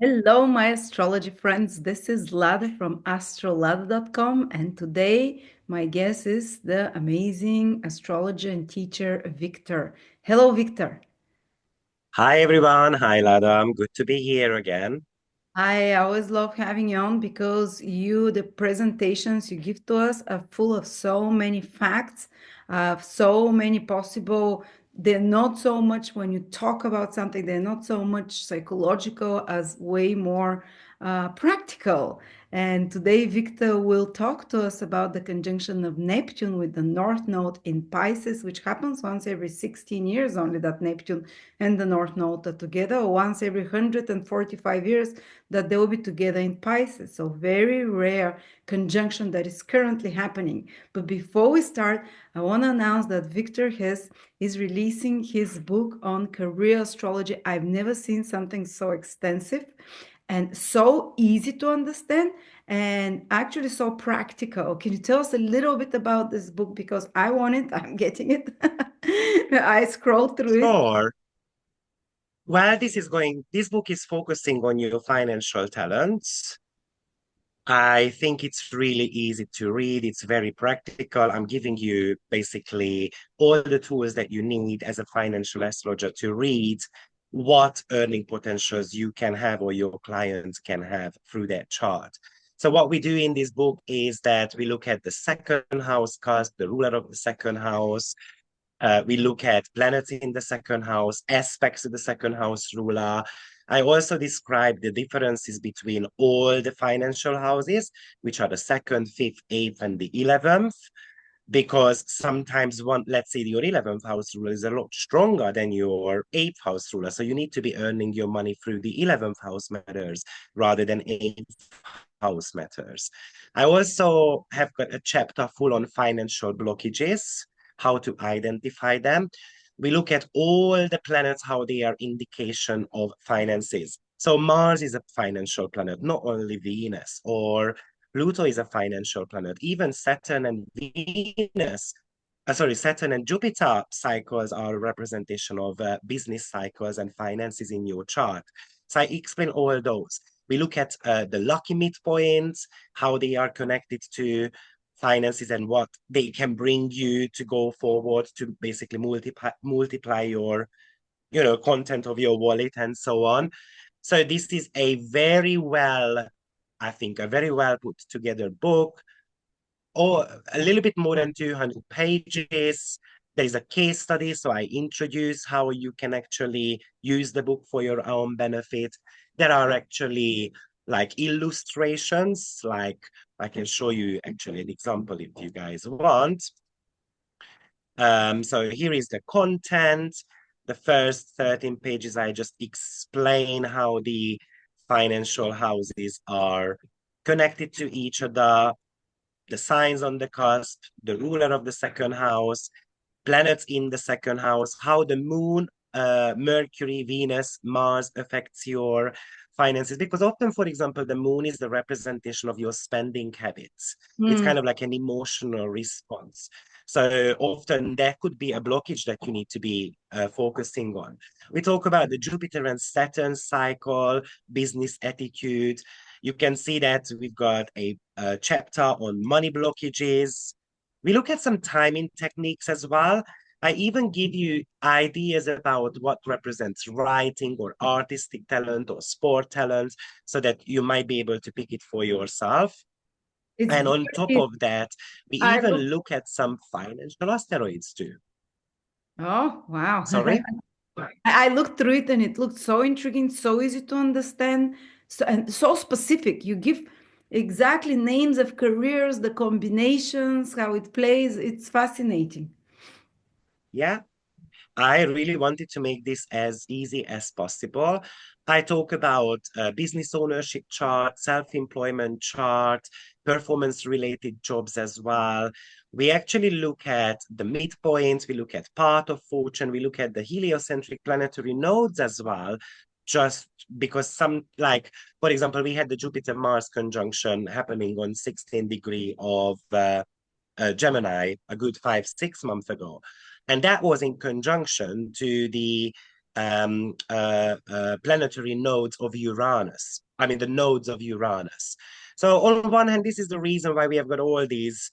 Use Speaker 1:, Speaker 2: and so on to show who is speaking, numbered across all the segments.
Speaker 1: Hello, my astrology friends. This is Lada from AstroladaOfficial, and today my guest is the amazing astrologer and teacher Victor. Hello, Victor.
Speaker 2: Hi everyone. Hi Ladam. Good to be here again.
Speaker 1: I always love having you on because the presentations you give to us are full of so many facts, so many possible. They're not so much when you talk about something, they're not so much psychological as way more practical. And today, Victor will talk to us about the conjunction of Neptune with the North Node in Pisces, which happens once every 16 years, only that Neptune and the North Node are together, or once every 145 years that they will be together in Pisces. So very rare conjunction that is currently happening. But before we start, I want to announce that Victor Hess is releasing his book on career astrology. I've never seen something so extensive and so easy to understand and actually so practical. Can you tell us a little bit about this book? Because I want it, I'm getting it. I scrolled through it.
Speaker 2: Sure. Well, this book is focusing on your financial talents. I think it's really easy to read. It's very practical. I'm giving you basically all the tools that you need as a financial astrologer to read what earning potentials you can have or your clients can have through their chart. So what we do in this book is that we look at the second house cusp, the ruler of the second house. We look at planets in the second house, aspects of the second house ruler. I also describe the differences between all the financial houses, which are the second, fifth, eighth, and the 11th, because sometimes let's say your 11th house ruler is a lot stronger than your eighth house ruler. So you need to be earning your money through the 11th house matters rather than eighth house matters. I also have got a chapter full on financial blockages, how to identify them. We look at all the planets, how they are indication of finances. So Mars is a financial planet, not only Venus, or Pluto is a financial planet. Even Saturn and Venus, Saturn and Jupiter cycles are a representation of business cycles and finances in your chart. So I explain all those. We look at the lucky midpoints, how they are connected to finances and what they can bring you to go forward to basically multiply your content of your wallet and so on. So this is I think a very well put together book, or a little bit more than 200 pages. There is a case study, so I introduce how you can actually use the book for your own benefit. There are actually like illustrations, like I can show you actually an example if you guys want. So here is the content. The first 13 pages, I just explain how the financial houses are connected to each other, the signs on the cusp, the ruler of the second house, planets in the second house, how the moon, Mercury, Venus, Mars affects your finances. Because often, for example, the moon is the representation of your spending habits. It's
Speaker 1: Hmm.
Speaker 2: kind of like an emotional response. So often there could be a blockage that you need to be focusing on. We talk about the Jupiter and Saturn cycle, business attitude. You can see that we've got a chapter on money blockages. We look at some timing techniques as well. I even give you ideas about what represents writing or artistic talent or sport talent so that you might be able to pick it for yourself.
Speaker 1: It's
Speaker 2: And on top
Speaker 1: very,
Speaker 2: of that, we
Speaker 1: I
Speaker 2: even
Speaker 1: look,
Speaker 2: look at some financial asteroids too.
Speaker 1: oh, wow.
Speaker 2: Sorry?
Speaker 1: I looked through it and it looked so intriguing, so easy to understand, so, and so specific. You give exactly names of careers, the combinations, how it plays. It's fascinating.
Speaker 2: Yeah. I really wanted to make this as easy as possible. I talk about business ownership chart, self-employment chart, performance-related jobs as well. We actually look at the midpoints, we look at part of fortune, we look at the heliocentric planetary nodes as well, just because for example, we had the Jupiter-Mars conjunction happening on 16 degree of Gemini a good 5, 6 months ago. And that was in conjunction to the planetary nodes of Uranus. I mean, the nodes of Uranus. So on one hand, this is the reason why we have got all these,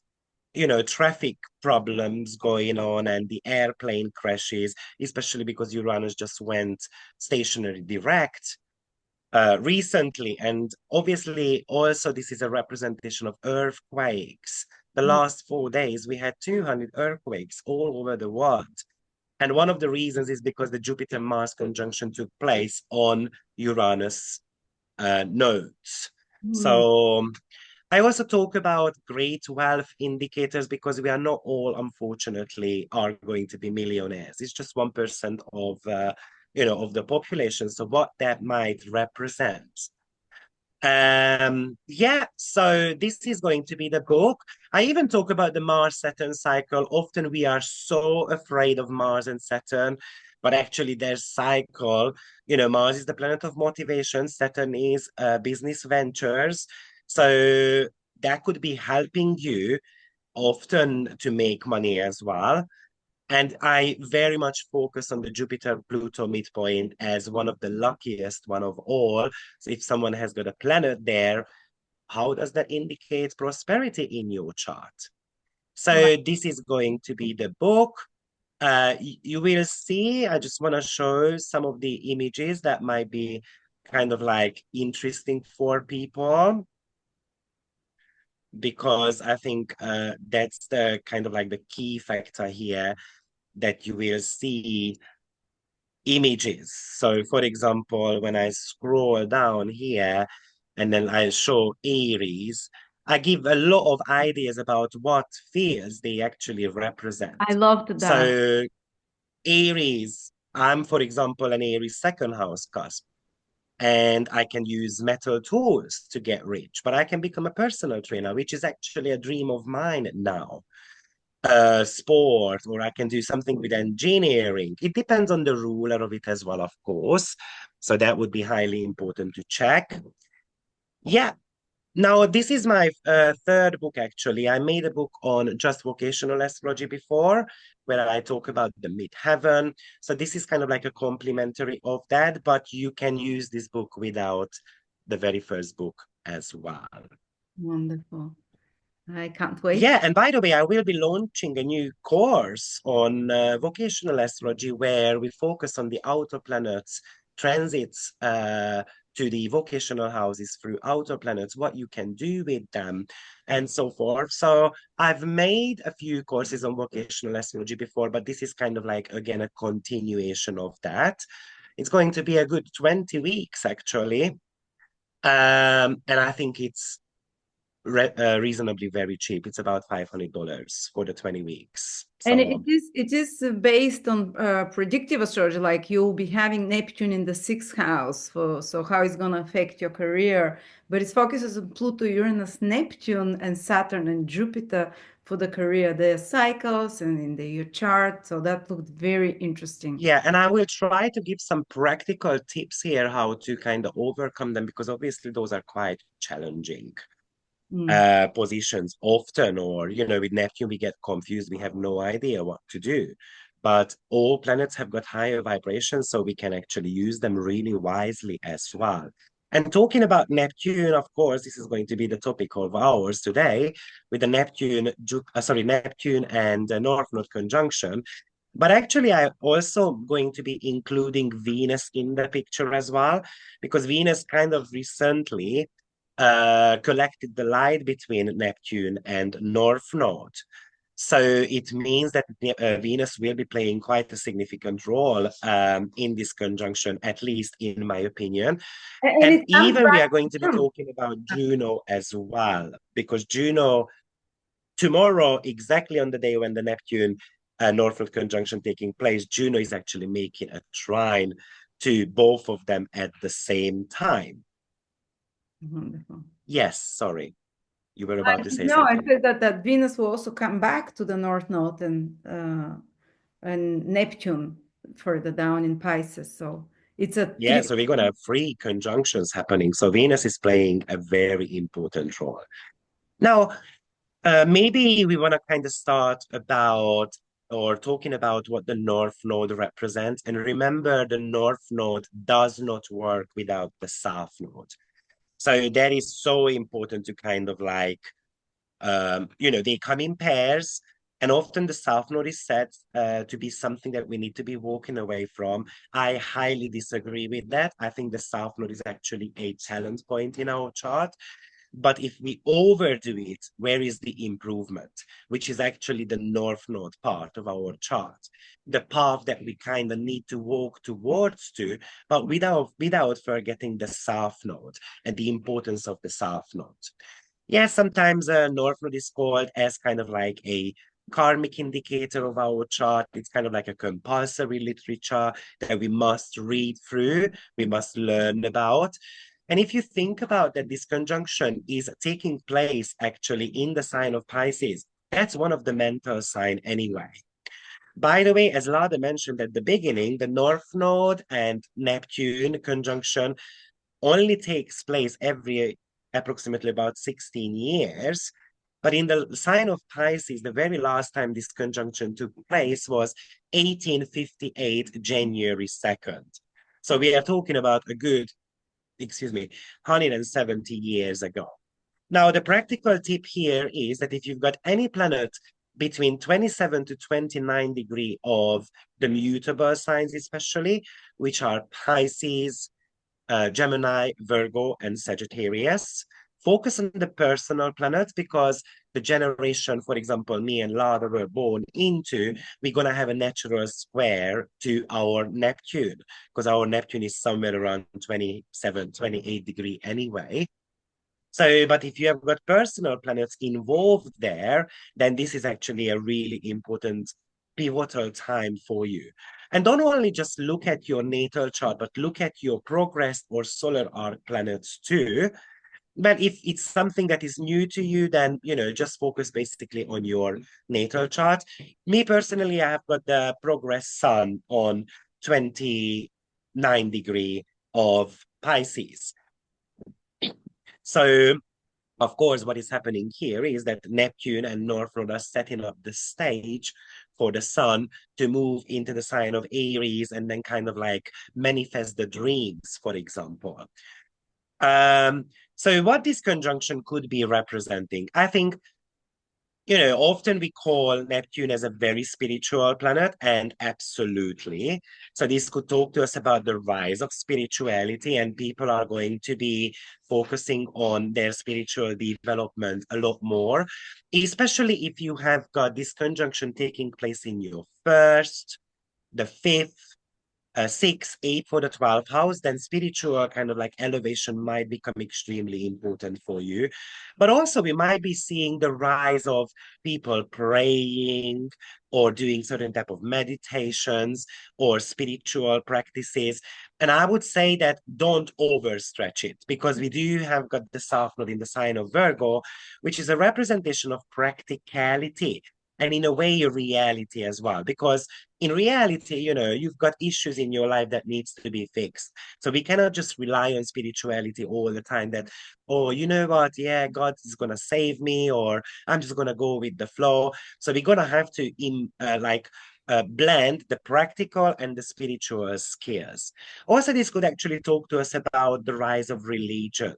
Speaker 2: traffic problems going on and the airplane crashes, especially because Uranus just went stationary direct recently. And obviously, also, this is a representation of earthquakes. The last 4 days, we had 200 earthquakes all over the world. And one of the reasons is because the Jupiter-Mars conjunction took place on Uranus nodes.
Speaker 1: Mm.
Speaker 2: So I also talk about great wealth indicators because we are not all, unfortunately, are going to be millionaires. It's just 1% of the population. So what that might represent. Yeah, so this is going to be the book. I even talk about the Mars Saturn cycle. Often we are so afraid of Mars and Saturn, but actually their cycle, Mars is the planet of motivation, Saturn is business ventures. So that could be helping you often to make money as well. And I very much focus on the Jupiter-Pluto midpoint as one of the luckiest one of all. So if someone has got a planet there, how does that indicate prosperity in your chart?
Speaker 1: Right.
Speaker 2: So this is going to be the book. You will see, I just want to show some of the images that might be kind of like interesting for people because I think that's the kind of like the key factor here that you will see images. So for example, when I scroll down here and then I show Aries, I give a lot of ideas about what fields they actually represent.
Speaker 1: I loved that.
Speaker 2: So Aries, I'm, for example, an Aries second house cusp, and I can use metal tools to get rich, but I can become a personal trainer, which is actually a dream of mine now. Sport, or I can do something with engineering. It depends on the ruler of it as well, of course. So that would be highly important to check. Yeah. Now, this is my third book, actually. I made a book on just vocational astrology before, where I talk about the midheaven. So this is kind of like a complementary of that, but you can use this book without the very first book as well.
Speaker 1: Wonderful. I can't wait.
Speaker 2: Yeah, and by the way, I will be launching a new course on vocational astrology where we focus on the outer planets, transits to the vocational houses through outer planets, what you can do with them, and so forth. So I've made a few courses on vocational astrology before, but this is kind of like, again, a continuation of that. It's going to be a good 20 weeks, actually. And I think it's reasonably very cheap. It's about $500 for the 20 weeks.
Speaker 1: And
Speaker 2: So
Speaker 1: it is based on predictive astrology, like you'll be having Neptune in the sixth house, so how it's going to affect your career. But it focuses on Pluto, Uranus, Neptune, and Saturn and Jupiter for the career, the cycles and in your chart. So that looked very interesting.
Speaker 2: yeah, and I will try to give some practical tips here how to kind of overcome them because obviously those are quite challenging
Speaker 1: Mm.
Speaker 2: positions often, or with Neptune we get confused, we have no idea what to do. But all planets have got higher vibrations, so we can actually use them really wisely as well. And talking about Neptune, of course, this is going to be the topic of ours today with the Neptune and North Node conjunction. But actually, I'm also going to be including Venus in the picture as well, because Venus kind of recently collected the light between Neptune and North Node. So it means that Venus will be playing quite a significant role in this conjunction, at least in my opinion.
Speaker 1: And
Speaker 2: And
Speaker 1: it comes
Speaker 2: even we
Speaker 1: back
Speaker 2: are going to be
Speaker 1: to
Speaker 2: talking about Juno as well, because Juno, tomorrow, exactly on the day when the Neptune North Node conjunction taking place, Juno is actually making a trine to both of them at the same time.
Speaker 1: Wonderful.
Speaker 2: Yes, sorry. You were about to say
Speaker 1: No, I
Speaker 2: something.
Speaker 1: said that Venus will also come back to the North Node and Neptune further down in Pisces. So it's a
Speaker 2: Yeah,
Speaker 1: three.
Speaker 2: so we're going to have three conjunctions happening. So Venus is playing a very important role. Now, maybe we want to kind of start about or talking about what the North Node represents. And remember, the North Node does not work without the South Node. So that is so important to kind of like, they come in pairs. And often the South Node is said to be something that we need to be walking away from. I highly disagree with that. I think the South Node is actually a talent point in our chart. But if we overdo it, where is the improvement? Which is actually the North Node part of our chart, the path that we kind of need to walk towards to, but without forgetting the South Node and the importance of the South Node. Yeah, sometimes North Node is called as kind of like a karmic indicator of our chart. It's kind of like a compulsory literature that we must read through, we must learn about. And if you think about that, this conjunction is taking place actually in the sign of Pisces. That's one of the mental sign anyway. By the way, as Lada mentioned at the beginning, the North Node and Neptune conjunction only takes place every approximately about 16 years. But in the sign of Pisces, the very last time this conjunction took place was 1858, January 2nd. So we are talking about a good, 170 years ago. Now, the practical tip here is that if you've got any planet between 27 to 29 degree of the mutable signs, especially, which are Pisces, Gemini, Virgo, and Sagittarius. Focus on the personal planets because the generation, for example, me and Lada were born into, we're going to have a natural square to our Neptune because our Neptune is somewhere around 27, 28 degree anyway. So, but if you have got personal planets involved there, then this is actually a really important pivotal time for you. And don't only just look at your natal chart, but look at your progress or solar arc planets too. But if it's something that is new to you, then, just focus basically on your natal chart. Me personally, I have got the progress sun on 29 degree of Pisces. So of course, what is happening here is that Neptune and North Node are setting up the stage for the sun to move into the sign of Aries and then kind of like manifest the dreams, for example. So what this conjunction could be representing, I think, often we call Neptune as a very spiritual planet, and absolutely. So this could talk to us about the rise of spirituality, and people are going to be focusing on their spiritual development a lot more, especially if you have got this conjunction taking place in your first, the fifth, 6, 8 for the 12th house, then spiritual kind of like elevation might become extremely important for you. But also we might be seeing the rise of people praying or doing certain type of meditations or spiritual practices. And I would say that don't overstretch it because we do have got the South Node in the sign of Virgo, which is a representation of practicality and in a way reality as well, because in reality, you've got issues in your life that needs to be fixed. So we cannot just rely on spirituality all the time that, oh, you know what? Yeah, God is going to save me, or I'm just going to go with the flow. So we're going to have to blend the practical and the spiritual skills. Also, this could actually talk to us about the rise of religion.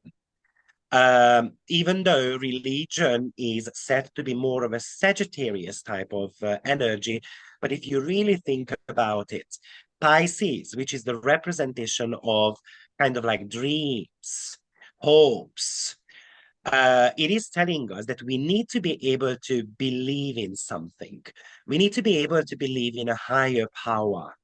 Speaker 2: Even though religion is said to be more of a Sagittarius type of energy, but if you really think about it, Pisces, which is the representation of kind of like dreams, hopes, it is telling us that we need to be able to believe in something. We need to be able to believe in a higher power.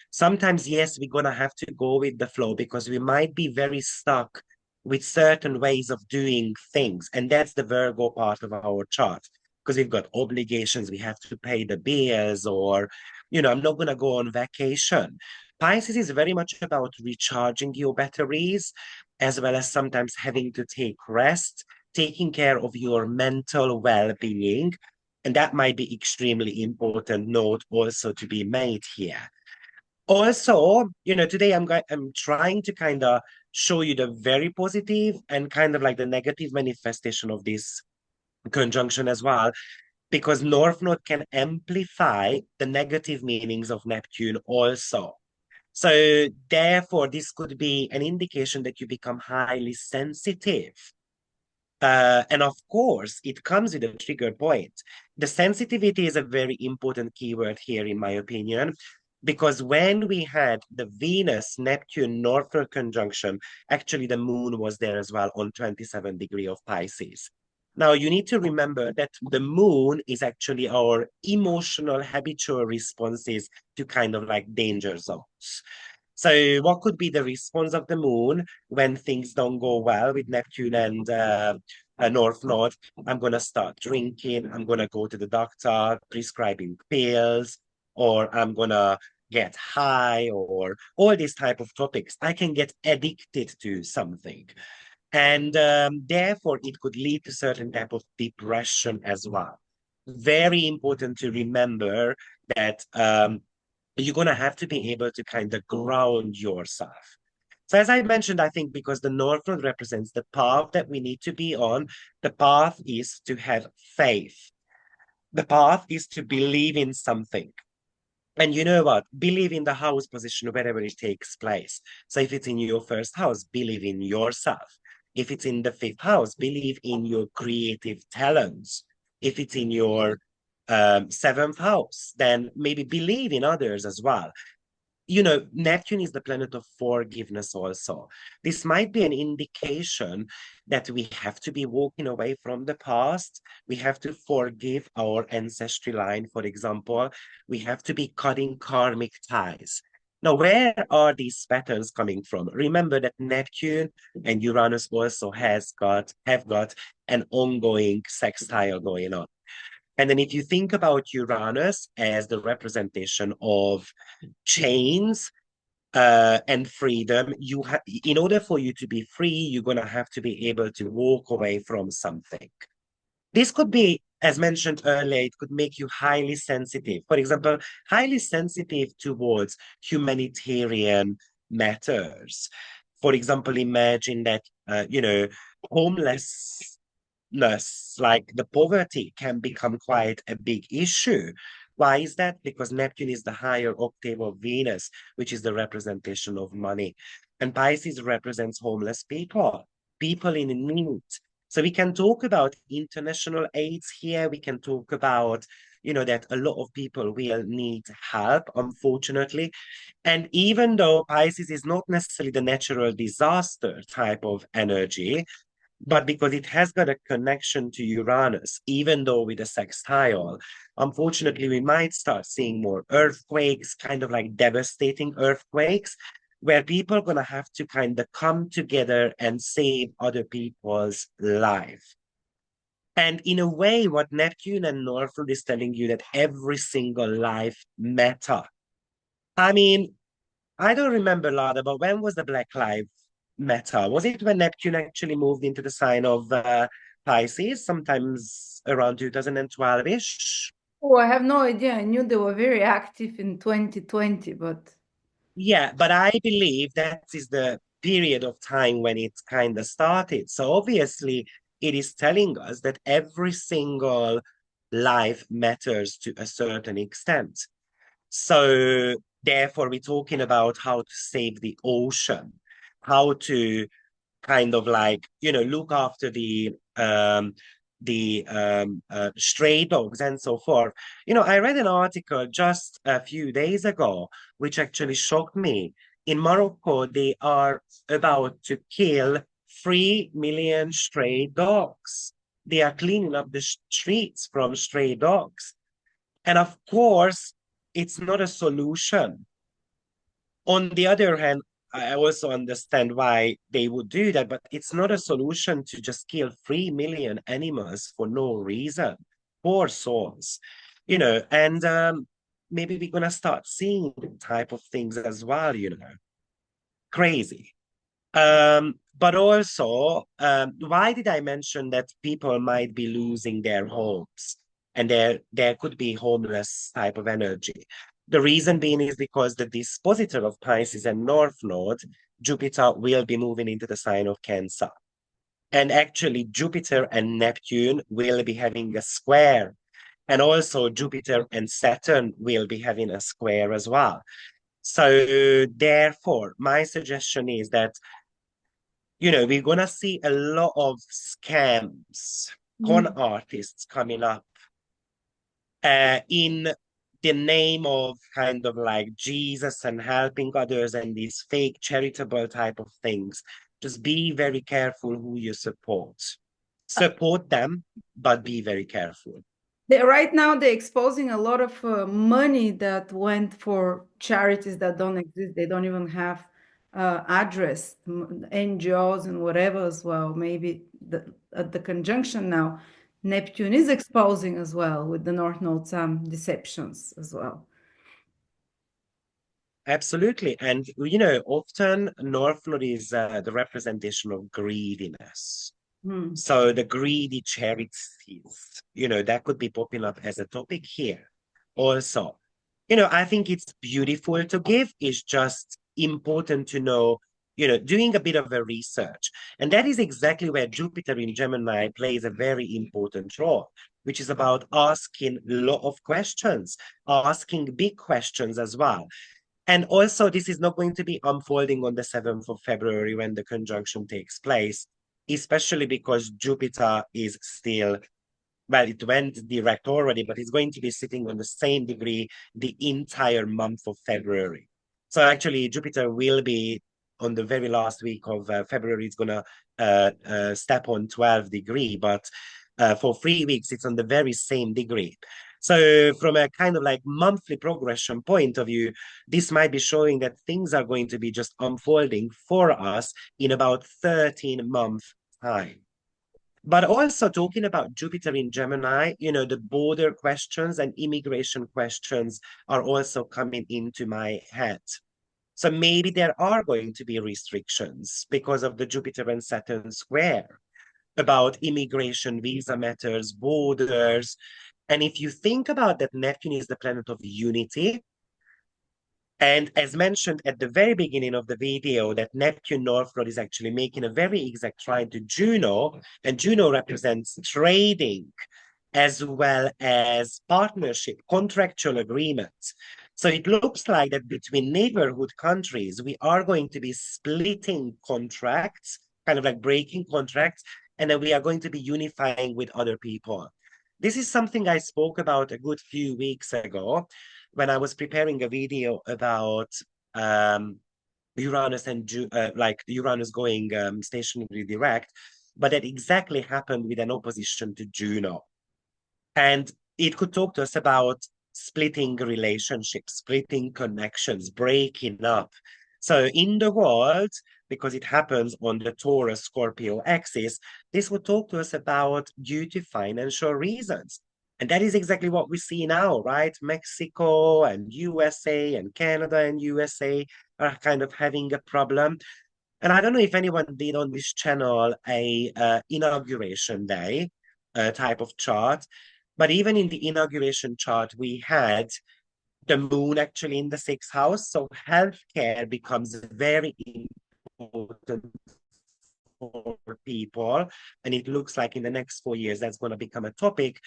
Speaker 2: Sometimes, yes, we're going to have to go with the flow because we might be very stuck with certain ways of doing things. And that's the Virgo part of our chart because we've got obligations. We have to pay the bills or, I'm not going to go on vacation. Pisces is very much about recharging your batteries as well as sometimes having to take rest, taking care of your mental well-being. And that might be extremely important note also to be made here. Also, today I'm trying to kind of show you the very positive and kind of like the negative manifestation of this conjunction as well. because North Node can amplify the negative meanings of Neptune also. So therefore, this could be an indication that you become highly sensitive. And of course, it comes with a trigger point. The sensitivity is a very important keyword here, in my opinion, because when we had the Venus Neptune North Node conjunction, actually the moon was there as well on 27 degree of Pisces. Now, you need to remember that the moon is actually our emotional, habitual responses to kind of like danger zones. So, what could be the response of the moon when things don't go well with Neptune and North Node? I'm going to start drinking. I'm going to go to the doctor, prescribing pills, or I'm going to get high, or all these type of topics. I can get addicted to something. And therefore, it could lead to certain type of depression as well. Very important to remember that you're going to have to be able to kind of ground yourself. So as I mentioned, I think because the North Node represents the path that we need to be on, the path is to have faith. The path is to believe in something. And you know what? Believe in the house position wherever it takes place. So if it's in your first house, believe in yourself. If it's in the fifth house, believe in your creative talents. If it's in your seventh house, then maybe believe in others as well. You know, Neptune is the planet of forgiveness also. This might be an indication that we have to be walking away from the past. We have to forgive our ancestry line, for example. We have to be cutting karmic ties. Now, where are these patterns coming from? Remember that Neptune and Uranus also have got an ongoing sextile going on. And then if you think about Uranus as the representation of chains and freedom, in order for you to be free, you're going to have to be able to walk away from something. This could be, as mentioned earlier, it could make you highly sensitive. For example, highly sensitive towards humanitarian matters. For example, imagine that, homeless like the poverty can become quite a big issue. Why is that? Because Neptune is the higher octave of Venus, which is the representation of money. And Pisces represents homeless people, people in need. So we can talk about international aids here. We can talk about, that a lot of people will need help, unfortunately. And even though Pisces is not necessarily the natural disaster type of energy, but because it has got a connection to Uranus, even though with a sextile, unfortunately, we might start seeing more earthquakes, kind of like devastating earthquakes, where people are going to have to kind of come together and save other people's life. And in a way, what Neptune and North Node is telling you that every single life matter. I mean, I don't remember, Lada, but when was the Black Lives Matter? Was it when Neptune actually moved into the sign of Pisces, sometimes around 2012-ish?
Speaker 1: Oh, I have no idea. I knew they were very active in 2020, but
Speaker 2: Yeah, but I believe that is the period of time when it kind of started. So obviously, it is telling us that every single life matters to a certain extent. So therefore, we're talking about how to save the ocean, how to kind of like, look after the stray dogs and so forth. I read an article just a few days ago, which actually shocked me. In Morocco, they are about to kill 3 million stray dogs. They are cleaning up the streets from stray dogs. And of course, it's not a solution. On the other hand, I also understand why they would do that, but it's not a solution to just kill 3 million animals for no reason. Poor souls, and maybe we're going to start seeing type of things as well, crazy. But also, why did I mention that people might be losing their homes and there could be homeless type of energy? The reason being is because the dispositor of Pisces and North Node, Jupiter, will be moving into the sign of Cancer. And actually, Jupiter and Neptune will be having a square. And also Jupiter and Saturn will be having a square as well. So therefore, my suggestion is that, we're going to see a lot of scams, con
Speaker 1: Mm.
Speaker 2: artists coming up in the name of kind of like Jesus and helping others and these fake charitable type of things. Just be very careful who you support. Support them, but be very careful.
Speaker 1: Right now, they're exposing a lot of money that went for charities that don't exist. They don't even have address, NGOs and whatever as well. Maybe at the conjunction now, Neptune is exposing as well with the North Node some deceptions as well.
Speaker 2: Absolutely. And, often North Node is the representation of greediness.
Speaker 1: Hmm.
Speaker 2: So the greedy charities, that could be popping up as a topic here. Also, I think it's beautiful to give. It's just important to know, doing a bit of a research. And that is exactly where Jupiter in Gemini plays a very important role, which is about asking a lot of questions, asking big questions as well. And also, this is not going to be unfolding on the 7th of February when the conjunction takes place, especially because Jupiter is still, well, it went direct already, but it's going to be sitting on the same degree the entire month of February. So actually, Jupiter will be on the very last week of February, it's going to step on 12 degree, but for 3 weeks, it's on the very same degree. So from a kind of like monthly progression point of view, this might be showing that things are going to be just unfolding for us in about 13 months time. But also talking about Jupiter in Gemini, the border questions and immigration questions are also coming into my head. So maybe there are going to be restrictions because of the Jupiter and Saturn square about immigration, visa matters, borders. And if you think about that, Neptune is the planet of unity. And as mentioned at the very beginning of the video, that Neptune North Node is actually making a very exact trine to Juno, and Juno represents trading as well as partnership, contractual agreements. So it looks like that between neighborhood countries, we are going to be splitting contracts, kind of like breaking contracts, and then we are going to be unifying with other people. This is something I spoke about a good few weeks ago when I was preparing a video about Uranus and like Uranus going stationary direct, but that exactly happened with an opposition to Juno. And it could talk to us about splitting relationships, splitting connections, breaking up. So in the world, because it happens on the Taurus Scorpio axis, this would talk to us about due to financial reasons. And that is exactly what we see now, right? Mexico and USA and Canada and USA are kind of having a problem. And I don't know if anyone did on this channel a inauguration day type of chart, but even in the inauguration chart, we had the moon actually in the sixth house. So healthcare becomes very important for people. And it looks like in the next 4 years, that's going to become a topic.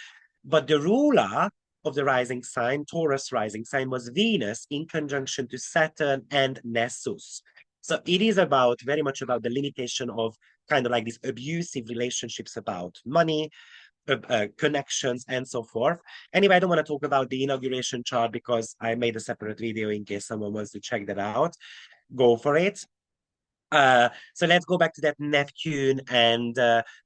Speaker 2: But the ruler of the rising sign, Taurus rising sign, was Venus in conjunction to Saturn and Nessus. So it is about very much about the limitation of kind of like these abusive relationships about money, connections, and so forth. Anyway, I don't want to talk about the inauguration chart because I made a separate video in case someone wants to check that out. Go for it. So let's go back to that Neptune and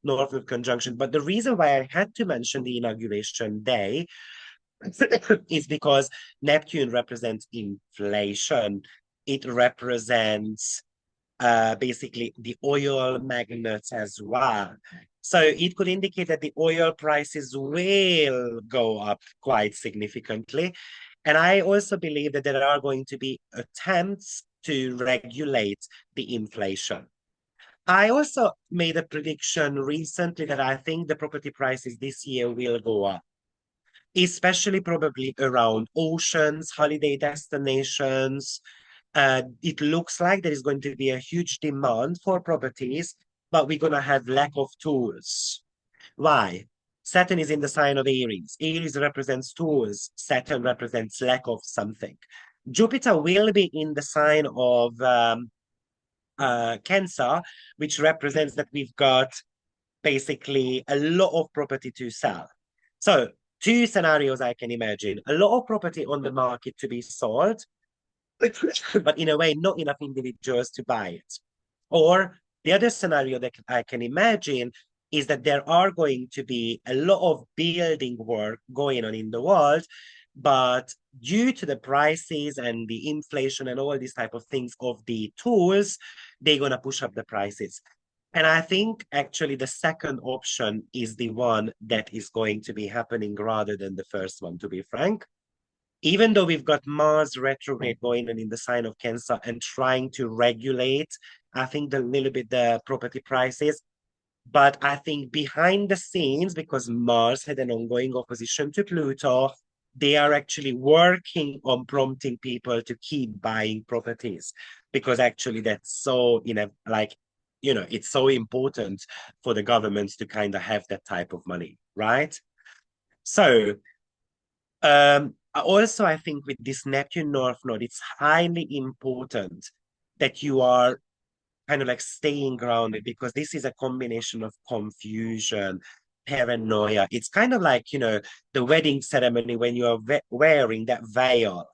Speaker 2: North Node conjunction. But the reason why I had to mention the inauguration day is because Neptune represents inflation. It represents basically the oil magnets as well. So it could indicate that the oil prices will go up quite significantly. And I also believe that there are going to be attempts to regulate the inflation. I also made a prediction recently that I think the property prices this year will go up, especially probably around oceans, holiday destinations. It looks like there is going to be a huge demand for properties, but we're going to have lack of tools. Why? Saturn is in the sign of Aries. Aries represents tools. Saturn represents lack of something. Jupiter will be in the sign of Cancer, which represents that we've got basically a lot of property to sell. So two scenarios I can imagine. A lot of property on the market to be sold, but in a way, not enough individuals to buy it. Or the other scenario that I can imagine is that there are going to be a lot of building work going on in the world, but due to the prices and the inflation and all these type of things of the tools, they're going to push up the prices. And I think actually the second option is the one that is going to be happening rather than the first one, to be frank. Even though we've got Mars retrograde going on in the sign of Cancer and trying to regulate, I think a little bit the property prices, but I think behind the scenes, because Mars had an ongoing opposition to Pluto, they are actually working on prompting people to keep buying properties, because actually that's so, it's so important for the governments to kind of have that type of money, right? So, also, I think with this Neptune North Node, it's highly important that you are kind of like staying grounded, because this is a combination of confusion, paranoia. It's kind of like, the wedding ceremony when you are wearing that veil.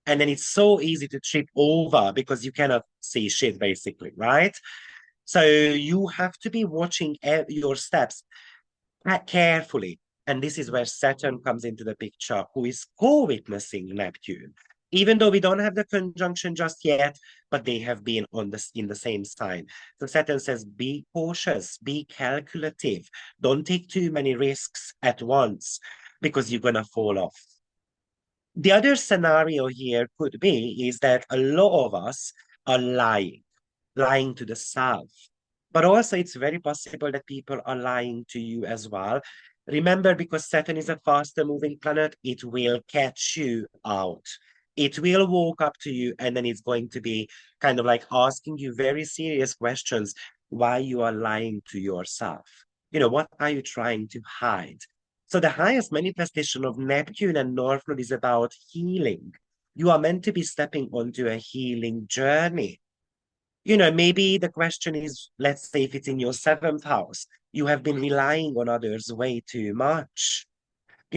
Speaker 2: And then it's so easy to trip over because you cannot see shit, basically, right? So you have to be watching your steps carefully. And this is where Saturn comes into the picture, who is co-witnessing Neptune. Even though we don't have the conjunction just yet, but they have been in the same sign. So Saturn says, be cautious, be calculative. Don't take too many risks at once because you're going to fall off. The other scenario here could be is that a lot of us are lying to the self. But also, it's very possible that people are lying to you as well. Remember, because Saturn is a faster moving planet, it will catch you out. It will walk up to you and then it's going to be kind of like asking you very serious questions why you are lying to yourself. What are you trying to hide? So the highest manifestation of Neptune and North Node is about healing. You are meant to be stepping onto a healing journey. Maybe the question is, let's say if it's in your seventh house, you have been relying on others way too much.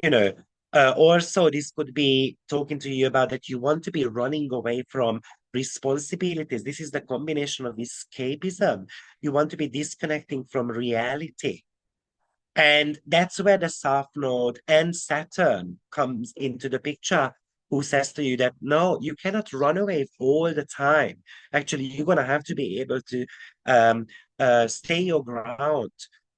Speaker 2: You know, Also, this could be talking to you about that you want to be running away from responsibilities. This is the combination of escapism. You want to be disconnecting from reality. And that's where the South Node and Saturn comes into the picture, who says to you that, no, you cannot run away all the time. Actually, you're going to have to be able to stay your ground.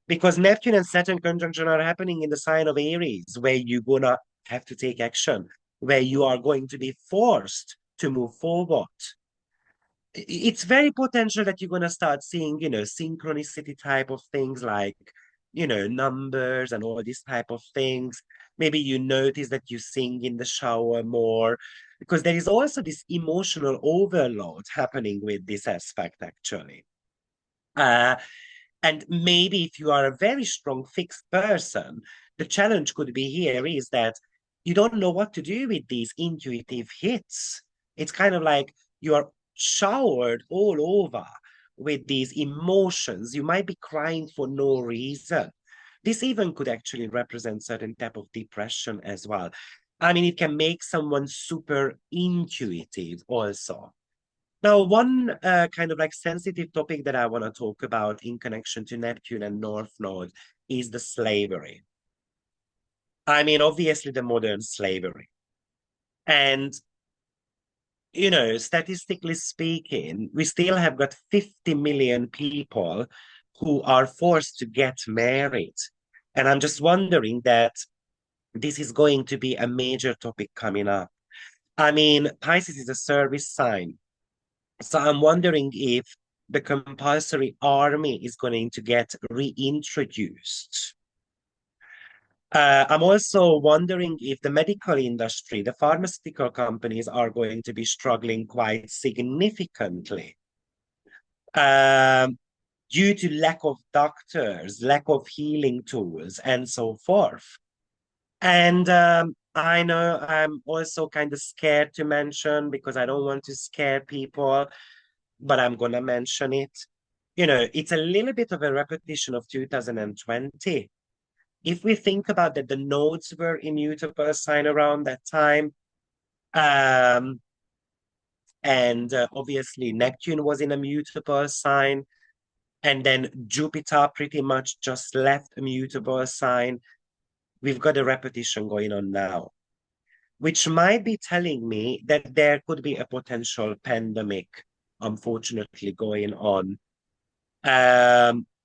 Speaker 2: Because Neptune and Saturn conjunction are happening in the sign of Aries, where you're going to have to take action, where you are going to be forced to move forward. It's very potential that you're going to start seeing, synchronicity type of things like, numbers and all these type of things. Maybe you notice that you sing in the shower more, because there is also this emotional overload happening with this aspect, actually. Uh, and maybe if you are a very strong fixed person, the challenge could be here is that you don't know what to do with these intuitive hits. It's kind of like you are showered all over with these emotions. You might be crying for no reason. This even could actually represent certain type of depression as well. I mean, it can make someone super intuitive also. Now, one kind of like sensitive topic that I want to talk about in connection to Neptune and North Node is the slavery. I mean, obviously the modern slavery. And, statistically speaking, we still have got 50 million people who are forced to get married. And I'm just wondering that this is going to be a major topic coming up. I mean, Pisces is a service sign. So I'm wondering if the compulsory army is going to get reintroduced. I'm also wondering if the medical industry, the pharmaceutical companies are going to be struggling quite significantly. Um, due to lack of doctors, lack of healing tools, and so forth. And I know I'm also kind of scared to mention because I don't want to scare people, but I'm going to mention it. You know, it's a little bit of a repetition of 2020. If we think about that, the nodes were in mutable sign around that time. Um, and obviously, Neptune was in a mutable sign. And then Jupiter pretty much just left a mutable sign. We've got a repetition going on now, which might be telling me that there could be a potential pandemic, unfortunately, going on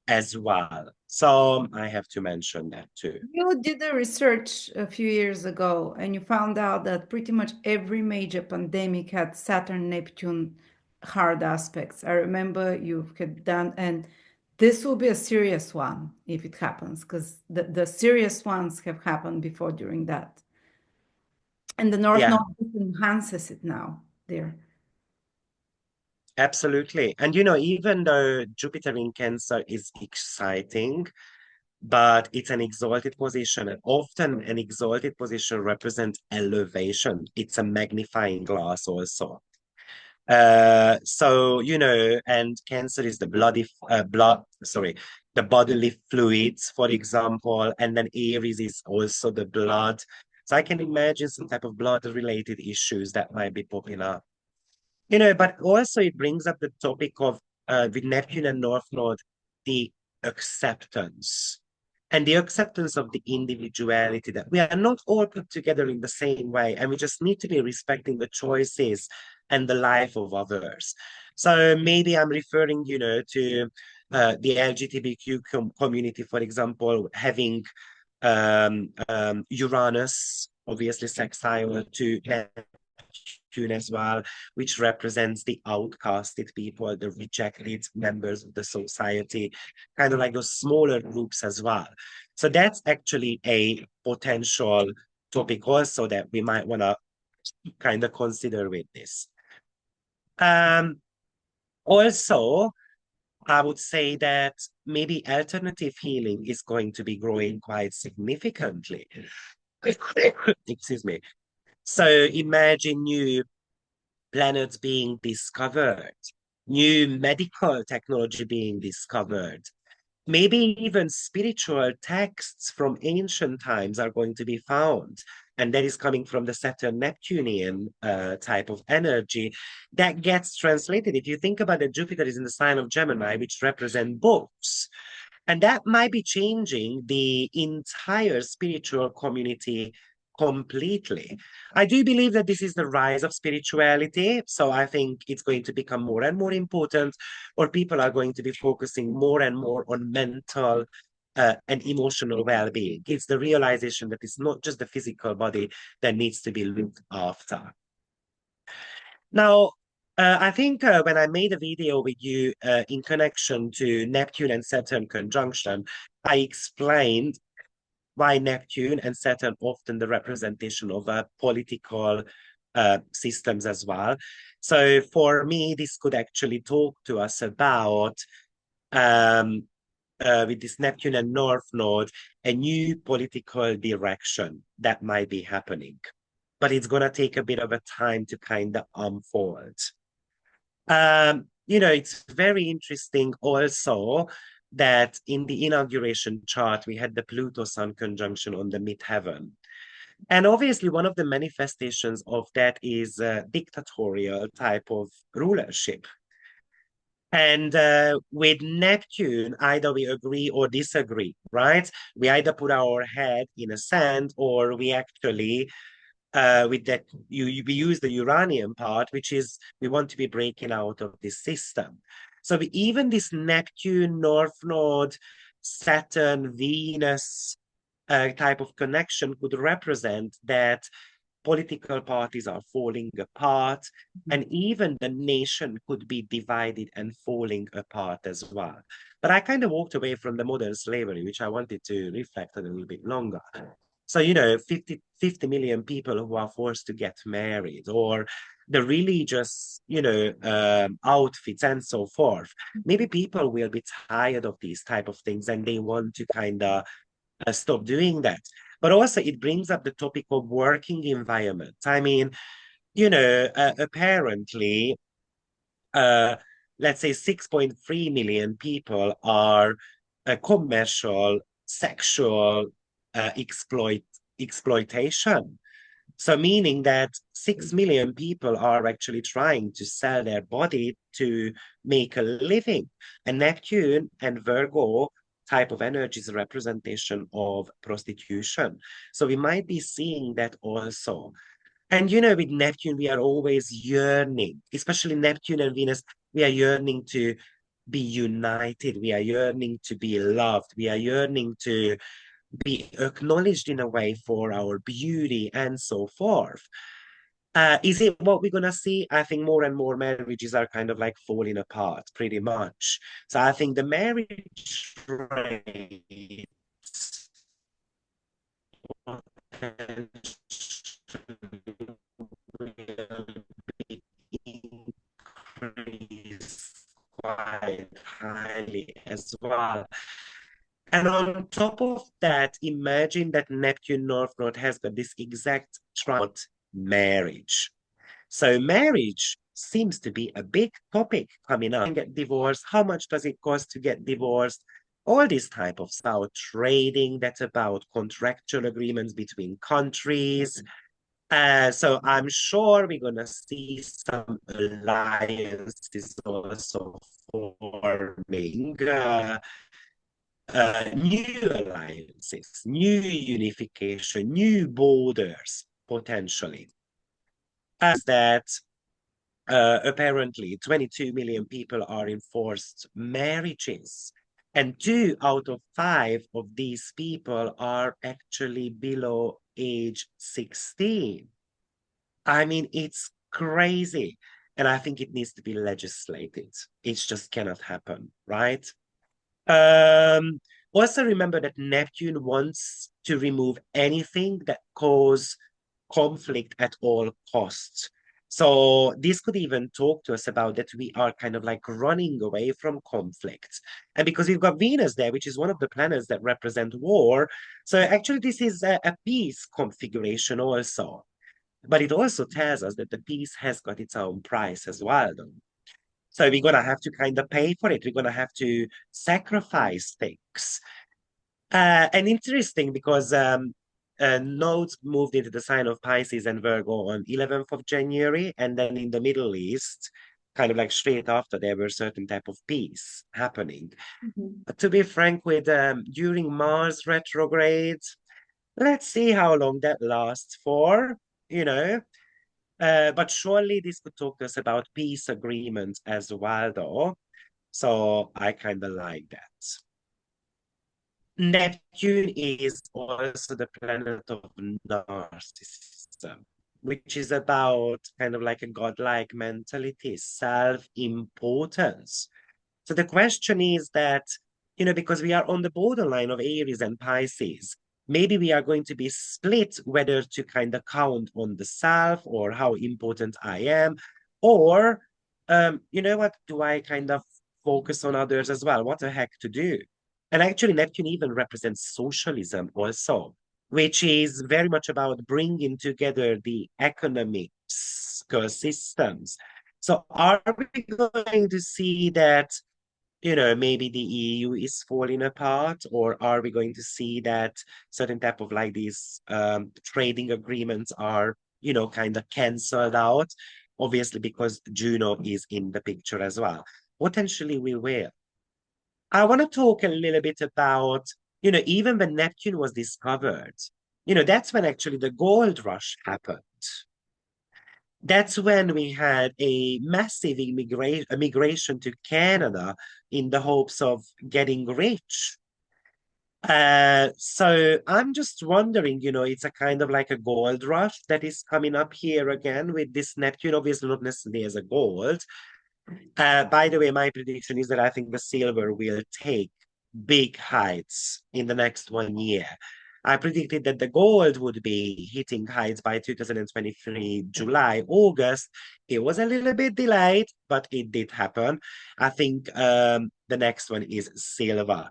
Speaker 2: as well. So I have to mention that too.
Speaker 1: You did a research a few years ago and you found out that pretty much every major pandemic had Saturn Neptune hard aspects. I remember you had done, and this will be a serious one if it happens, because the serious ones have happened before during that. And the North
Speaker 2: Yeah,
Speaker 1: Node enhances it now there.
Speaker 2: absolutely. And you know, even though Jupiter in Cancer is exciting, but it's an exalted position, and often an exalted position represents elevation. It's a magnifying glass also. So you know, and Cancer is the the bodily fluids, for example, and then Aries is also the blood. So I can imagine some type of blood related issues that might be popping up. You know, but also it brings up the topic of with Neptune and North Node, the acceptance and the acceptance of the individuality, that we are not all put together in the same way, and we just need to be respecting the choices and the life of others. So maybe I'm referring, you know, to the LGBTQ community, for example, having Uranus, obviously sextile to Neptune as well, which represents the outcasted people, the rejected members of the society, kind of like those smaller groups as well. So that's actually a potential topic also that we might want to kind of consider with this. Um, Also, I would say that maybe alternative healing is going to be growing quite significantly. Excuse me. So imagine new planets being discovered, new medical technology being discovered. Maybe even spiritual texts from ancient times are going to be found. And that is coming from the Saturn Neptunian type of energy that gets translated. If you think about it, Jupiter is in the sign of Gemini, which represent books. And that might be changing the entire spiritual community completely. I do believe that this is the rise of spirituality. So I think it's going to become more and more important, or people are going to be focusing more and more on mental and emotional well-being. It's the realization that it's not just the physical body that needs to be looked after. Now, I think when I made a video with you in connection to Neptune and Saturn conjunction, I explained why Neptune and Saturn often the representation of political systems as well. So for me, this could actually talk to us about um, with this Neptune and North Node, a new political direction that might be happening. But it's going to take a bit of a time to kind of unfold. You know, it's very interesting also that in the inauguration chart, we had the Pluto-Sun conjunction on the midheaven. And obviously, one of the manifestations of that is a dictatorial type of rulership. And with Neptune, either we agree or disagree, right? We either put our head in a sand or we actually with that we use the uranium part, which is we want to be breaking out of this system. So even this Neptune, North Node, Saturn, Venus type of connection could represent that political parties are falling apart, and even the nation could be divided and falling apart as well. But I kind of walked away from the modern slavery, which I wanted to reflect on a little bit longer. So, 50 million people who are forced to get married, or the religious, outfits and so forth. Maybe people will be tired of these type of things and they want to kind of stop doing that. But also it brings up the topic of working environment. I mean, apparently, uh, let's say 6.3 million people are commercial sexual exploitation. So meaning that 6 million people are actually trying to sell their body to make a living. And Neptune and Virgo type of energy is a representation of prostitution. So we might be seeing that also. And with Neptune, we are always yearning, especially Neptune and Venus, we are yearning to be united. We are yearning to be loved. We are yearning to be acknowledged in a way for our beauty and so forth. Is it what we're gonna see? I think more and more marriages are kind of like falling apart, pretty much. So I think the marriage rate will increase quite highly as well. And on top of that, imagine that Neptune North Node has got this exact triangle marriage. So marriage seems to be a big topic coming up. Get divorced, how much does it cost to get divorced? All this type of stuff, about trading, that's about contractual agreements between countries. So I'm sure we're gonna see some alliances also forming. New alliances, new unification, new borders, potentially. As that apparently 22 million people are in forced marriages, and 2 out of 5 of these people are actually below age 16. I mean, it's crazy. And I think it needs to be legislated. It just cannot happen, right? Um, Also remember that Neptune wants to remove anything that cause conflict at all costs. So this could even talk to us about that we are kind of like running away from conflict. And because we've got Venus there, which is one of the planets that represent war. So actually this is a peace configuration also. But it also tells us that the peace has got its own price as well, though. So we're gonna have to kind of pay for it. We're gonna have to sacrifice things. And interesting because nodes moved into the sign of Pisces and Virgo on 11th of January, and then in the Middle East, kind of like straight after, there were certain type of peace happening. But to be frank with during Mars retrograde, let's see how long that lasts for, you know. But surely this could talk to us about peace agreements as well, though. So I kind of like that. Neptune is also the planet of narcissism, which is about kind of like a godlike mentality, self-importance. So the question is that, because we are on the borderline of Aries and Pisces, maybe we are going to be split whether to kind of count on the self or how important I am, or, what, do I kind of focus on others as well? What the heck to do? And actually, Neptune even represents socialism also, which is very much about bringing together the economic systems. So are we going to see that, maybe the EU is falling apart, or are we going to see that certain type of like these trading agreements are, kind of canceled out, obviously because Juno is in the picture as well. Potentially we will. I want to talk a little bit about, even when Neptune was discovered, that's when actually the gold rush happened. That's when we had a massive immigration to Canada in the hopes of getting rich. So I'm just wondering, it's a kind of like a gold rush that is coming up here again with this Neptune, obviously not necessarily as a gold. By the way, my prediction is that I think the silver will take big heights in the next 1 year. I predicted that the gold would be hitting heights by 2023, July, August. It was a little bit delayed, but it did happen. I think the next one is silver.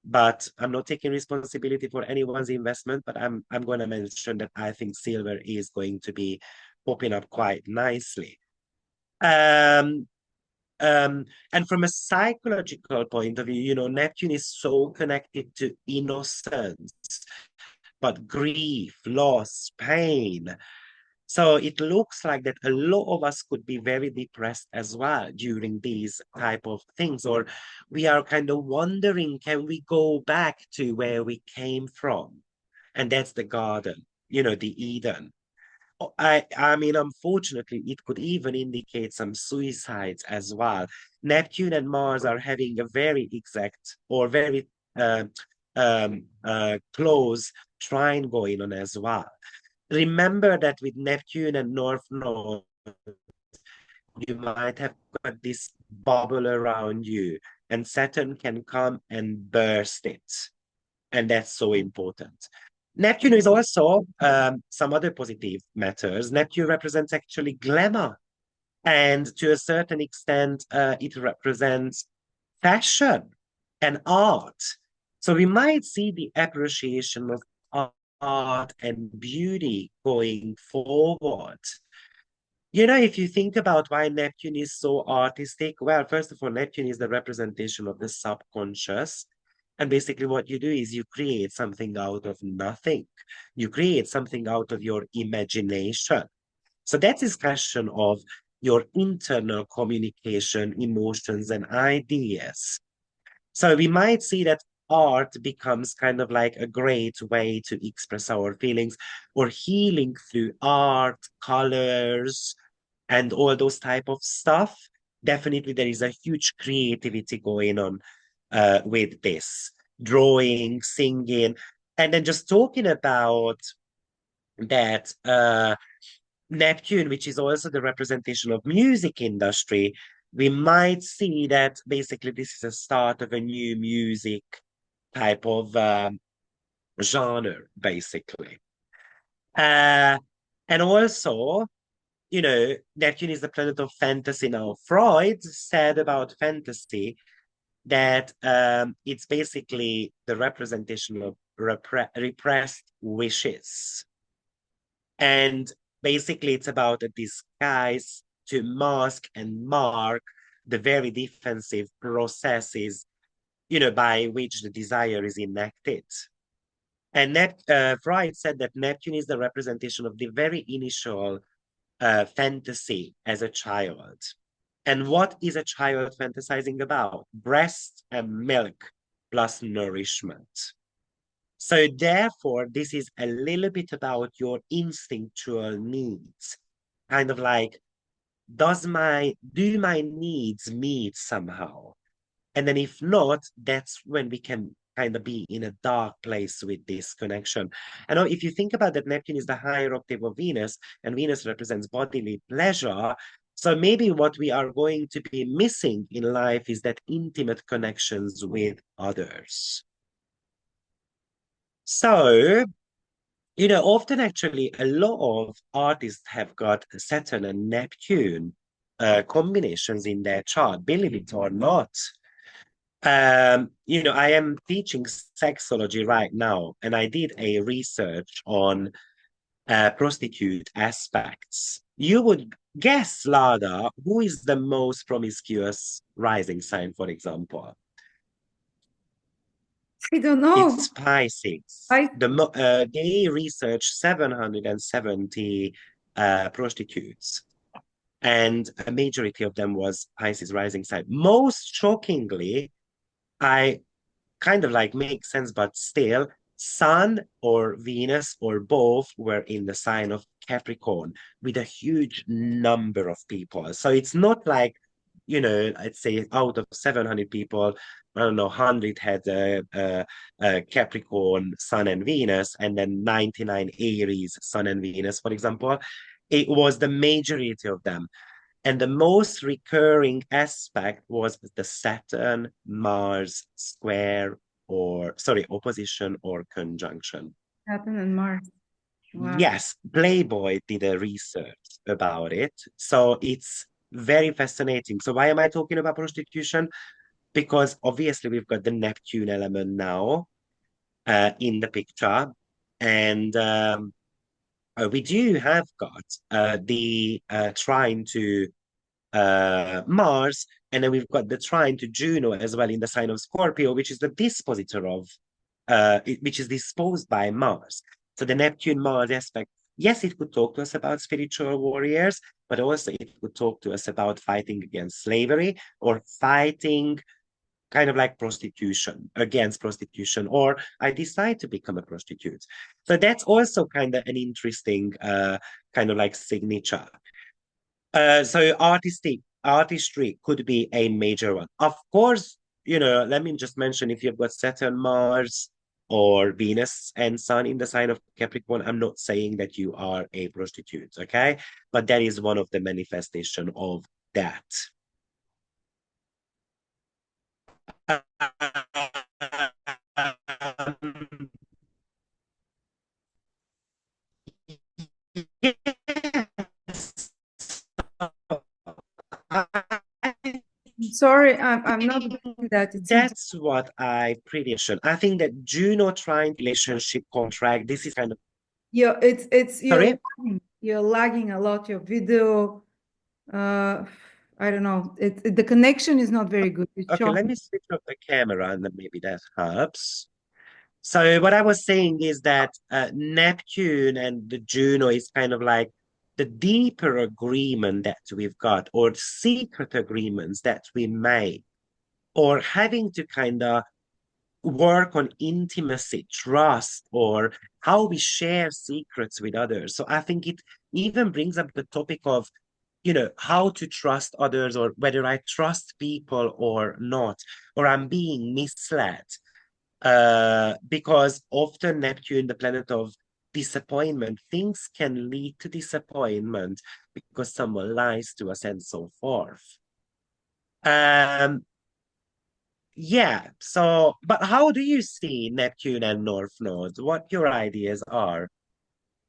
Speaker 2: But I'm not taking responsibility for anyone's investment, but I'm going to mention that I think silver is going to be popping up quite nicely. Um, and from a psychological point of view, you know, Neptune is so connected to innocence, but grief, loss, pain. So it looks like that a lot of us could be very depressed as well during these type of things, or we are kind of wondering, can we go back to where we came from? And that's the garden, you know, the Eden. I mean, unfortunately, it could even indicate some suicides as well. Neptune and Mars are having a very exact or very uh, close trine going on as well. Remember that with Neptune and North Node, you might have got this bubble around you, and Saturn can come and burst it. And that's so important. Neptune is also some other positive matters. Neptune represents actually glamour. And to a certain extent, it represents fashion and art. So we might see the appreciation of art and beauty going forward. You know, if you think about why Neptune is so artistic, well, first of all, Neptune is the representation of the subconscious. And basically, what you do is you create something out of nothing. You create something out of your imagination. So that is question of your internal communication, emotions, and ideas. So we might see that art becomes kind of like a great way to express our feelings, or healing through art, colors, and all those type of stuff. Definitely there is a huge creativity going on with this. Drawing, singing, and then just talking about that Neptune, which is also the representation of music industry, we might see that basically this is a start of a new music type of genre, basically. Uh, and also, you know, Neptune is the planet of fantasy now. Freud said about fantasy that it's basically the representation of repressed wishes. And basically, it's about a disguise to mask and mark the very defensive processes, you know, by which the desire is enacted. And Freud said that Neptune is the representation of the very initial fantasy as a child. And what is a child fantasizing about? Breast and milk plus nourishment. So therefore, this is a little bit about your instinctual needs. Kind of like, do my needs meet somehow? And then if not, that's when we can kind of be in a dark place with this connection. And now, if you think about that, Neptune is the higher octave of Venus, and Venus represents bodily pleasure. So maybe what we are going to be missing in life is that intimate connections with others. So, you know, often actually a lot of artists have got Saturn and Neptune combinations in their chart, believe it or not. You know, I am teaching sexology right now, and I did a research on prostitute aspects. You would guess, Lada, who is the most promiscuous rising sign, for example?
Speaker 1: I don't
Speaker 2: It's
Speaker 1: know.
Speaker 2: Pisces.
Speaker 1: I
Speaker 2: They researched 770 prostitutes, and a majority of them was Pisces rising sign. Most shockingly, I kind of like makes sense, but still, Sun or Venus or both were in the sign of Capricorn with a huge number of people. So it's not like, you know, I'd say out of 700 people, I don't know, 100 had Capricorn, Sun and Venus, and then 99 Aries, Sun and Venus, for example. It was the majority of them. And the most recurring aspect was the Saturn Mars square or, sorry, opposition or conjunction.
Speaker 1: Saturn and Mars. Wow.
Speaker 2: Yes, Playboy did a research about it. So it's very fascinating. So why am I talking about prostitution? Because obviously we've got the Neptune element now in the picture. And we do have got the trine to Mars, and then we've got the trine to Juno as well in the sign of Scorpio, which is the dispositor of, which is disposed by Mars. So the Neptune-Mars aspect, yes, it could talk to us about spiritual warriors, but also it could talk to us about fighting against slavery or fighting kind of like prostitution, against prostitution, or I decide to become a prostitute. So that's also kind of an interesting kind of like signature. So artistry could be a major one. Of course, let me just mention if you've got Saturn, Mars, or Venus and Sun in the sign of Capricorn, I'm not saying that you are a prostitute, okay? But that is one of the manifestation of that.
Speaker 1: Sorry, I'm not getting that. It seems
Speaker 2: That's what I pretty sure. I think that Juno trying relationship contract, this is kind of,
Speaker 1: it's
Speaker 2: sorry?
Speaker 1: you're lagging a lot. Your video, uh, I don't know. The connection is not very good. It's
Speaker 2: Okay, let
Speaker 1: showing.
Speaker 2: me switch off the camera and then maybe that helps. So what I was saying is that Neptune and the Juno is kind of like the deeper agreement that we've got, or secret agreements that we make, or having to kind of work on intimacy, trust, or how we share secrets with others. So I think it even brings up the topic of, how to trust others, or whether I trust people or not, or I'm being misled. Because often Neptune, the planet of disappointment, things can lead to disappointment because someone lies to us and so forth. Um, yeah, so, but how do you see Neptune and North Node? What your ideas are,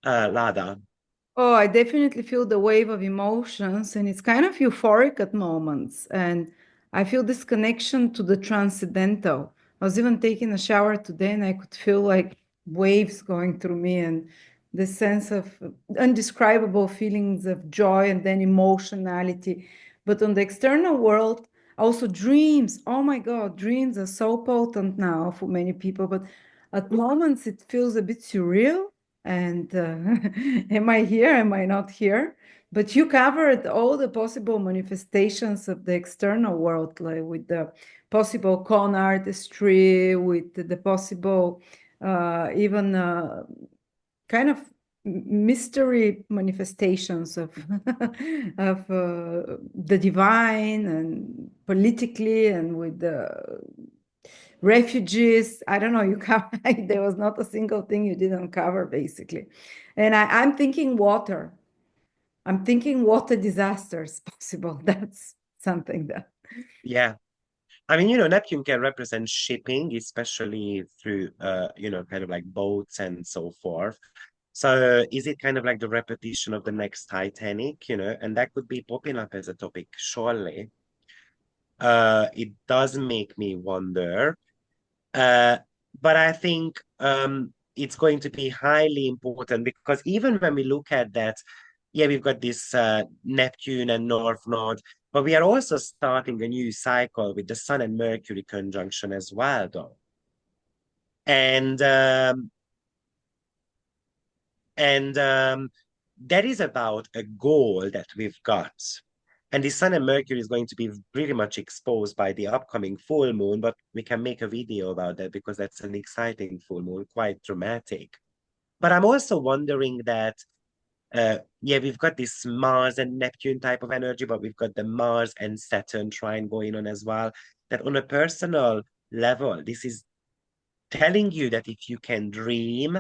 Speaker 2: Lada?
Speaker 1: Oh, I definitely feel the wave of emotions, and it's kind of euphoric at moments. And I feel this connection to the transcendental. I was even taking a shower today, and I could feel like waves going through me, and this sense of undescribable feelings of joy and then emotionality. But on the external world, also dreams. Oh my God, dreams are so potent now for many people, but at moments it feels a bit surreal and am I here? Am I not here? But you covered all the possible manifestations of the external world, like with the possible con artistry, with the possible even kind of mystery manifestations of of the divine and politically and with the refugees. I don't know, you cover, there was not a single thing you didn't cover, basically. And I'm thinking water. I'm thinking water disasters possible. That's something that.
Speaker 2: Yeah. I mean, Neptune can represent shipping, especially through, kind of like boats and so forth. So is it kind of like the repetition of the next Titanic, and that could be popping up as a topic, surely. It does make me wonder. Uh, but I think it's going to be highly important because even when we look at that, yeah, we've got this Neptune and North Node, but we are also starting a new cycle with the Sun and Mercury conjunction as well, though. And and that is about a goal that we've got. And the Sun and Mercury is going to be pretty much exposed by the upcoming full moon, but we can make a video about that because that's an exciting full moon, quite dramatic. But I'm also wondering that, yeah, we've got this Mars and Neptune type of energy, but we've got the Mars and Saturn trine going on as well. That on a personal level, this is telling you that if you can dream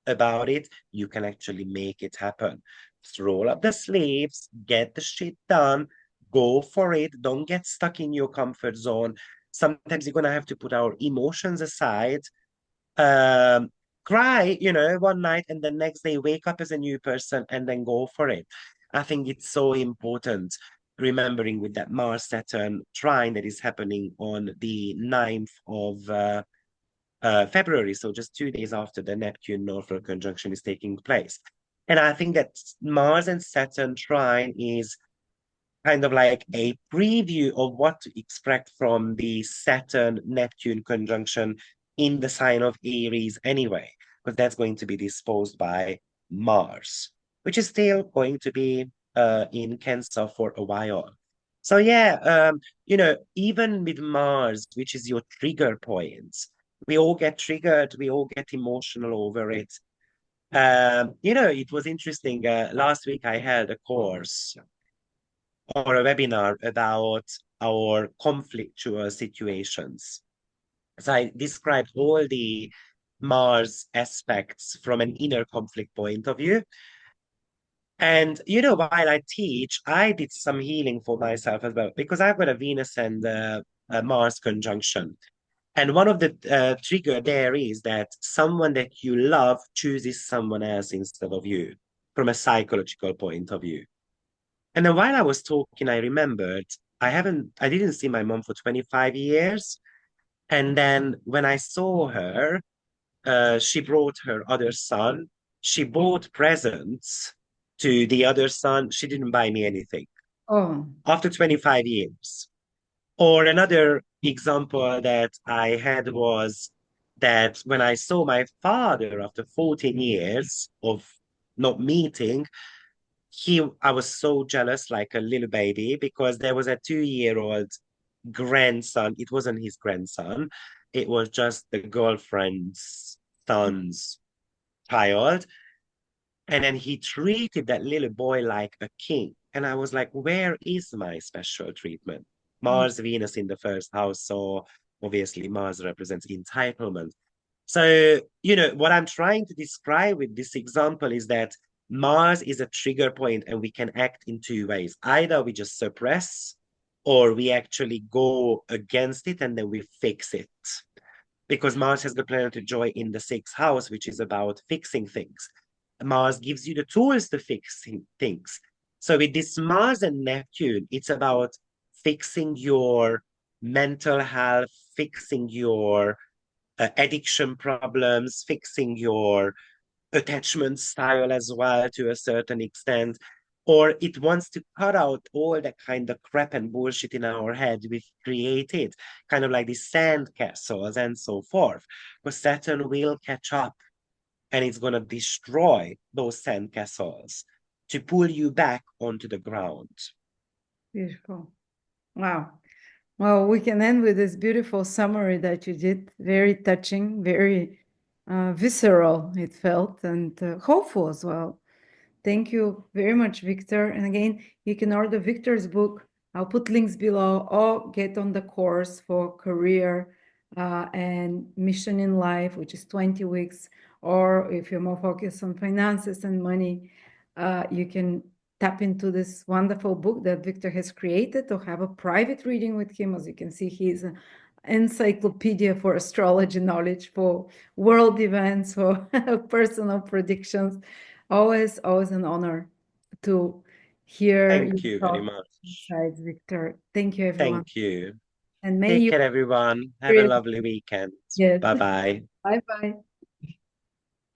Speaker 2: about it, you can actually make it happen. Roll up the sleeves, get the shit done, go for it. Don't get stuck in your comfort zone. Sometimes you're going to have to put our emotions aside, um, cry, one night, and the next day wake up as a new person and then go for it. I think it's so important, remembering with that Mars Saturn trine that is happening on the 9th of February, so just 2 days after the Neptune Northward conjunction is taking place. And I think that Mars and Saturn trine is kind of like a preview of what to expect from the Saturn Neptune conjunction in the sign of Aries anyway, because that's going to be disposed by Mars, which is still going to be in Cancer for a while. So yeah, even with Mars, which is your trigger points, we all get triggered, we all get emotional over it. It was interesting. Last week I held a course or a webinar about our conflictual situations. So I described all the Mars aspects from an inner conflict point of view. And, while I teach, I did some healing for myself as well, because I've got a Venus and a Mars conjunction. And one of the trigger there is that someone that you love chooses someone else instead of you from a psychological point of view. And then while I was talking, I remembered I didn't see my mom for 25 years. And then when I saw her, she brought her other son. She bought presents to the other son. She didn't buy me anything
Speaker 1: Oh,
Speaker 2: after 25 years. Or another example that I had was that when I saw my father after 14 years of not meeting, I was so jealous like a little baby because there was a 2-year-old grandson. It wasn't his grandson, it was just the girlfriend's son's child. And then he treated that little boy like a king. And I was like, where is my special treatment? Mars, Venus in the first house. So obviously Mars represents entitlement. So, what I'm trying to describe with this example is that Mars is a trigger point and we can act in two ways. Either we just suppress or we actually go against it and then we fix it. Because Mars has the planetary joy in the sixth house, which is about fixing things. Mars gives you the tools to fix things. So with this Mars and Neptune, it's about fixing your mental health, fixing your addiction problems, fixing your attachment style as well to a certain extent. Or it wants to cut out all that kind of crap and bullshit in our head we've created, kind of like the sand castles and so forth. Because Saturn will catch up and it's going to destroy those sand castles to pull you back onto the ground.
Speaker 1: beautiful. Wow. Well, we can end with this beautiful summary that you did. Very touching, very visceral, it felt, and hopeful as well. Thank you very much, Victor. And again, you can order Victor's book. I'll put links below or get on the course for career and mission in life, which is 20 weeks. Or if you're more focused on finances and money, you can tap into this wonderful book that Victor has created or have a private reading with him. As you can see, he's an encyclopedia for astrology knowledge, for world events, for personal predictions. Always an honor to hear your
Speaker 2: Thank you very
Speaker 1: thoughts,
Speaker 2: much.
Speaker 1: insights, Victor. Thank you, everyone.
Speaker 2: Thank you.
Speaker 1: And may
Speaker 2: Take
Speaker 1: you
Speaker 2: care, everyone. Have a
Speaker 1: experience.
Speaker 2: lovely weekend.
Speaker 1: Yes.
Speaker 2: Bye bye.
Speaker 1: Bye bye.